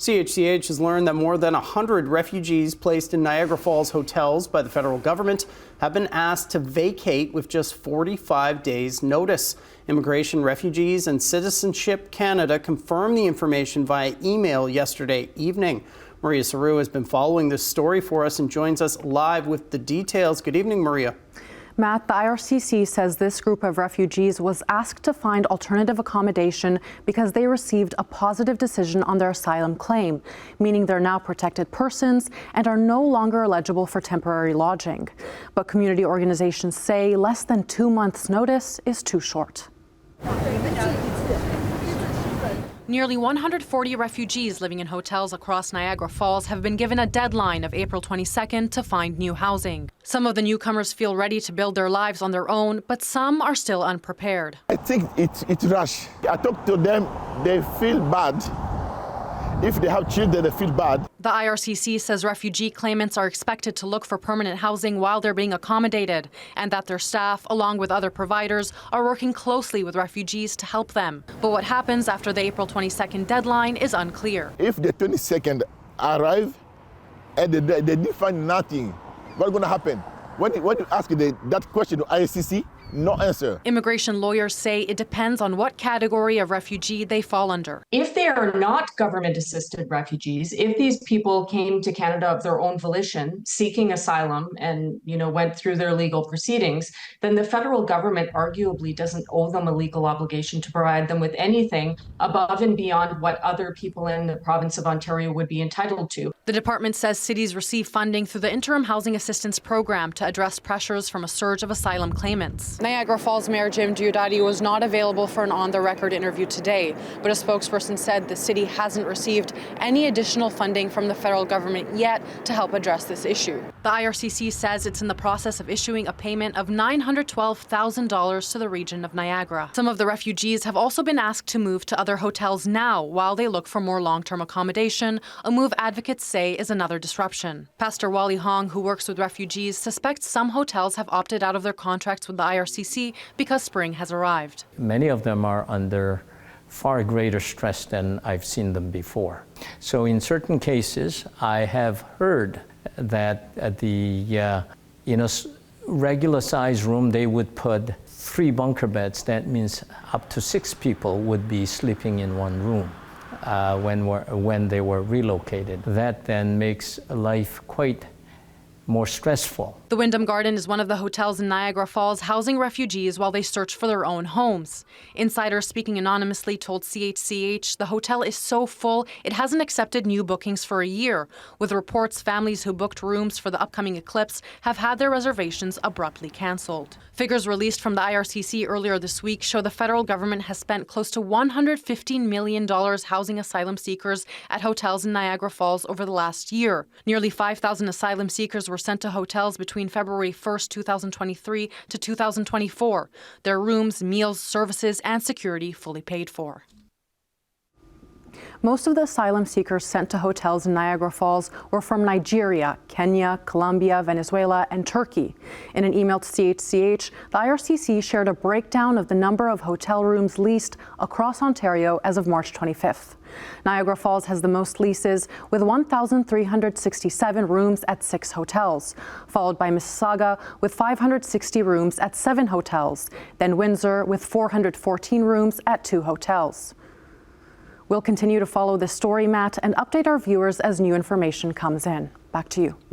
CHCH has learned that more than 100 refugees placed in Niagara Falls hotels by the federal government have been asked to vacate with just 45 days' notice. Immigration, Refugees and Citizenship Canada confirmed the information via email yesterday evening. Maria Saru has been following this story for us and joins us live with the details. Good evening, Maria. Matt, the IRCC says this group of refugees was asked to find alternative accommodation because they received a positive decision on their asylum claim, meaning they're now protected persons and are no longer eligible for temporary lodging. But community organizations say less than 2 months' notice is too short. Nearly 140 refugees living in hotels across Niagara Falls have been given a deadline of April 22nd to find new housing. Some of the newcomers feel ready to build their lives on their own, but some are still unprepared. I think it's rush. I talk to them, they feel bad. If they have children, they feel bad. The IRCC says refugee claimants are expected to look for permanent housing while they're being accommodated, and that their staff, along with other providers, are working closely with refugees to help them. But what happens after the April 22nd deadline is unclear. If the 22nd arrive and they didn't find nothing, what's going to happen? When you ask that question to IRCC, no answer. Immigration lawyers say it depends on what category of refugee they fall under. If they are not government-assisted refugees, if these people came to Canada of their own volition, seeking asylum and, went through their legal proceedings, then the federal government arguably doesn't owe them a legal obligation to provide them with anything above and beyond what other people in the province of Ontario would be entitled to. The department says cities receive funding through the Interim Housing Assistance Program to address pressures from a surge of asylum claimants. Niagara Falls Mayor Jim Giudice was not available for an on-the-record interview today, but a spokesperson said the city hasn't received any additional funding from the federal government yet to help address this issue. The IRCC says it's in the process of issuing a payment of $912,000 to the region of Niagara. Some of the refugees have also been asked to move to other hotels now while they look for more long-term accommodation, a move advocates say is another disruption. Pastor Wally Hong, who works with refugees, suspects some hotels have opted out of their contracts with the IRCC because spring has arrived. Many of them are under far greater stress than I've seen them before. So in certain cases, I have heard that at the regular size room, they would put 3 bunker beds. That means up to 6 people would be sleeping in one room when they were relocated. That then makes life quite more stressful. The Wyndham Garden is one of the hotels in Niagara Falls housing refugees while they search for their own homes. Insiders speaking anonymously told CHCH the hotel is so full it hasn't accepted new bookings for a year, with reports families who booked rooms for the upcoming eclipse have had their reservations abruptly cancelled. Figures released from the IRCC earlier this week show the federal government has spent close to $115 million housing asylum seekers at hotels in Niagara Falls over the last year. Nearly 5,000 asylum seekers were sent to hotels between February 1st, 2023 to 2024. Their rooms, meals, services, and security fully paid for. Most of the asylum seekers sent to hotels in Niagara Falls were from Nigeria, Kenya, Colombia, Venezuela, and Turkey. In an email to CHCH, the IRCC shared a breakdown of the number of hotel rooms leased across Ontario as of March 25th. Niagara Falls has the most leases, with 1,367 rooms at 6 hotels, followed by Mississauga with 560 rooms at 7 hotels, then Windsor with 414 rooms at 2 hotels. We'll continue to follow this story, Matt, and update our viewers as new information comes in. Back to you.